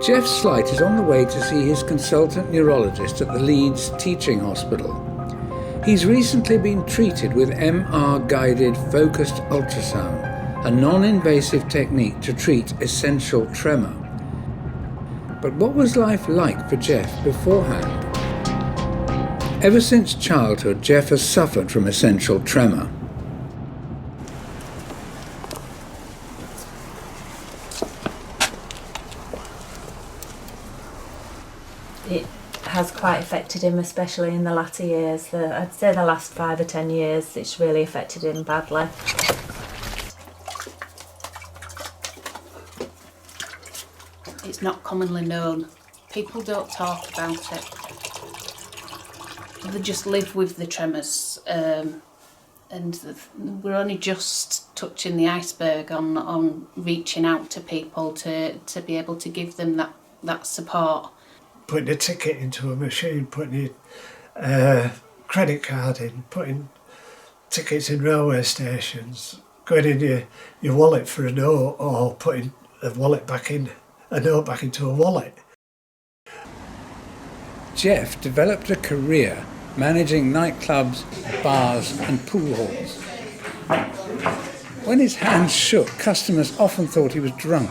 Geoff Slight is on the way to see his consultant neurologist at the Leeds Teaching Hospital. He's recently been treated with MR-guided focused ultrasound, a non-invasive technique to treat essential tremor. But what was life like for Geoff beforehand? Ever since childhood, Geoff has suffered from essential tremor. It has quite affected him, especially in the latter years. I'd say the last 5 or 10 years, it's really affected him badly. It's not commonly known. People don't talk about it. They just live with the tremors, and we're only just touching the iceberg on reaching out to people to be able to give them that support. Putting a ticket into a machine, putting a credit card in, putting tickets in railway stations, going in your wallet for a note, or putting a note back into a wallet. Geoff developed a career managing nightclubs, bars and pool halls. When his hands shook, customers often thought he was drunk.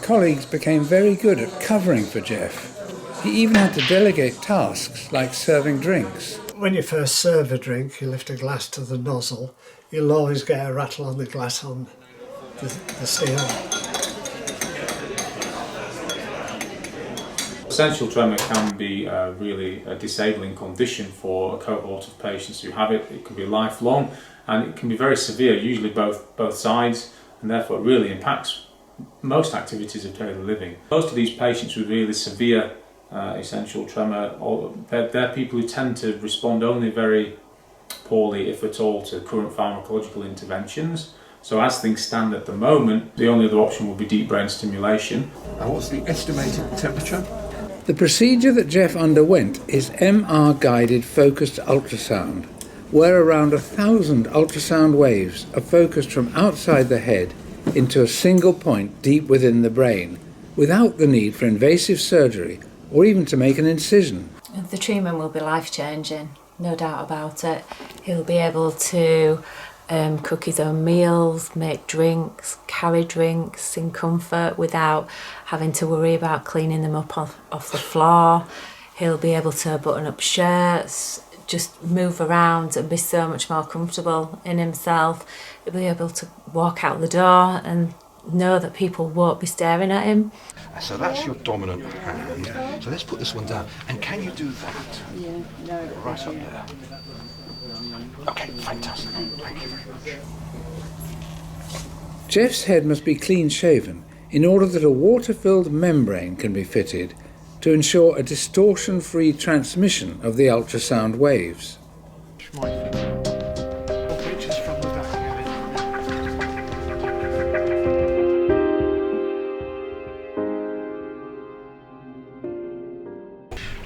Colleagues became very good at covering for Geoff. He even had to delegate tasks like serving drinks. When you first serve a drink, you lift a glass to the nozzle, you'll always get a rattle on the glass on the steel. Essential tremor can be really a disabling condition for a cohort of patients who have it. It can be lifelong and it can be very severe, usually both sides, and therefore it really impacts most activities of daily living. Most of these patients with really severe essential tremor, they're people who tend to respond only very poorly, if at all, to current pharmacological interventions. So as things stand at the moment, the only other option will be deep brain stimulation. And what's the estimated temperature? The procedure that Geoff underwent is MR-guided focused ultrasound, where around 1,000 ultrasound waves are focused from outside the head into a single point deep within the brain, without the need for invasive surgery or even to make an incision. The treatment will be life-changing, no doubt about it. He'll be able to cook his own meals, make drinks, carry drinks in comfort without having to worry about cleaning them up off the floor. He'll be able to button up shirts, just move around and be so much more comfortable in himself. He'll be able to walk out the door and know that people won't be staring at him. So that's your dominant hand. So let's put this one down. And can you do that? Yeah, no. Right up there. Okay, fantastic. Thank you very much. Geoff's head must be clean-shaven in order that a water-filled membrane can be fitted to ensure a distortion-free transmission of the ultrasound waves.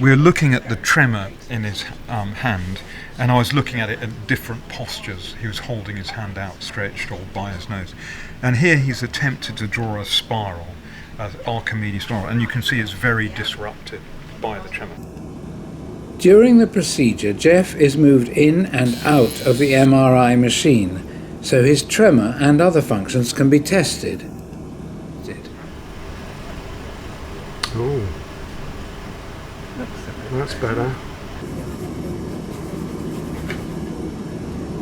We were looking at the tremor in his hand, and I was looking at it at different postures. He was holding his hand outstretched or by his nose. And here he's attempted to draw a spiral, an Archimedes spiral, and you can see it's very disrupted by the tremor. During the procedure, Geoff is moved in and out of the MRI machine, so his tremor and other functions can be tested. Oh. That's better.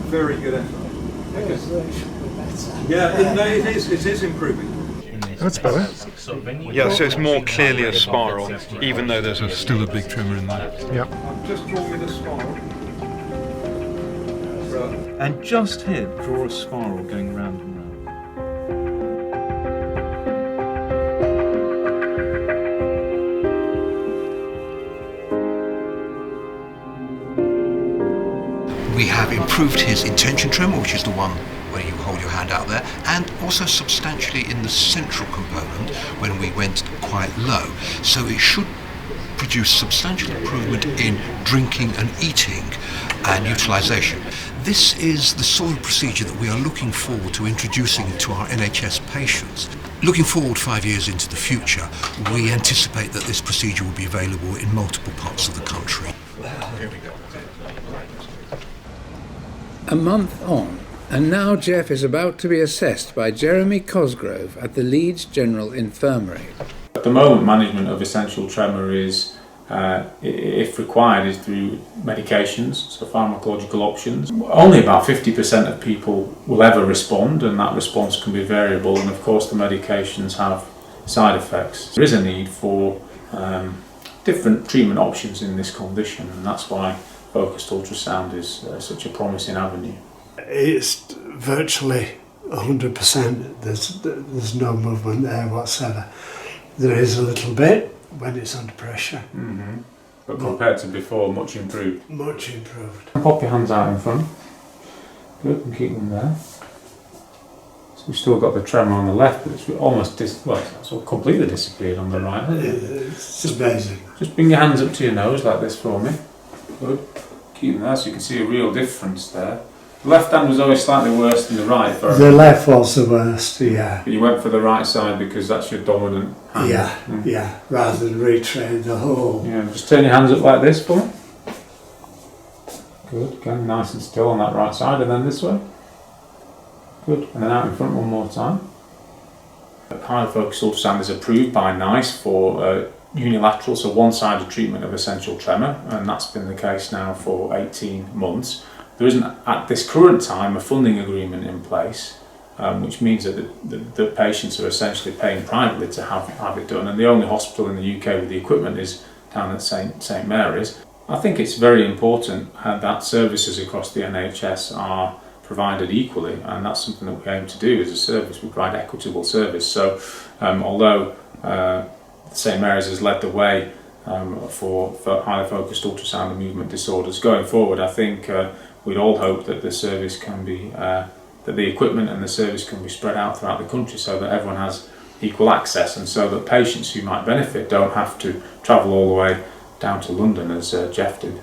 Very good effort. Yeah, it is improving. That's better. Yeah, so it's more clearly a spiral, even though there's still a big tremor in there. Yep. Just draw me the spiral. And just here, draw a spiral going round and round. We have improved his intention tremor, which is the one where you hold your hand out there, and also substantially in the central component when we went quite low. So it should produce substantial improvement in drinking and eating and utilisation. This is the sort of procedure that we are looking forward to introducing to our NHS patients. Looking forward 5 years into the future, we anticipate that this procedure will be available in multiple parts of the country. Here we go. A month on, and now Geoff is about to be assessed by Jeremy Cosgrove at the Leeds General Infirmary. At the moment, management of essential tremor is, if required, is through medications, so pharmacological options. Only about 50% of people will ever respond, and that response can be variable, and of course the medications have side effects. There is a need for different treatment options in this condition, and that's why focused ultrasound is such a promising avenue. It's virtually 100%. There's no movement there whatsoever. There is a little bit when it's under pressure. Mm-hmm. But compared to before, much improved. Much improved. Pop your hands out in front. Good, and keep them there. So we've still got the tremor on the left, but it's almost completely disappeared on the right. It's amazing. Just bring your hands up to your nose like this for me. Good. Keep them there so you can see a real difference there. The left hand was always slightly worse than the right. The left was the worst, yeah. But you went for the right side because that's your dominant hand. Yeah, rather than retrain the whole. Yeah, just turn your hands up like this for me. Good, again, nice and still on that right side, and then this way. Good, and then out in front one more time. Highly focused ultrasound is approved by NICE for unilateral, so one-sided treatment of essential tremor, and that's been the case now for 18 months. There isn't at this current time a funding agreement in place, which means that the patients are essentially paying privately to have it done, and the only hospital in the UK with the equipment is down at St Mary's. I think it's very important that services across the NHS are provided equally, and that's something that we aim to do as a service. We provide equitable service. So although St Mary's has led the way for highly focused ultrasound and movement disorders, going forward I think we'd all hope that the service can be, that the equipment and the service can be spread out throughout the country so that everyone has equal access, and so that patients who might benefit don't have to travel all the way down to London as Geoff did.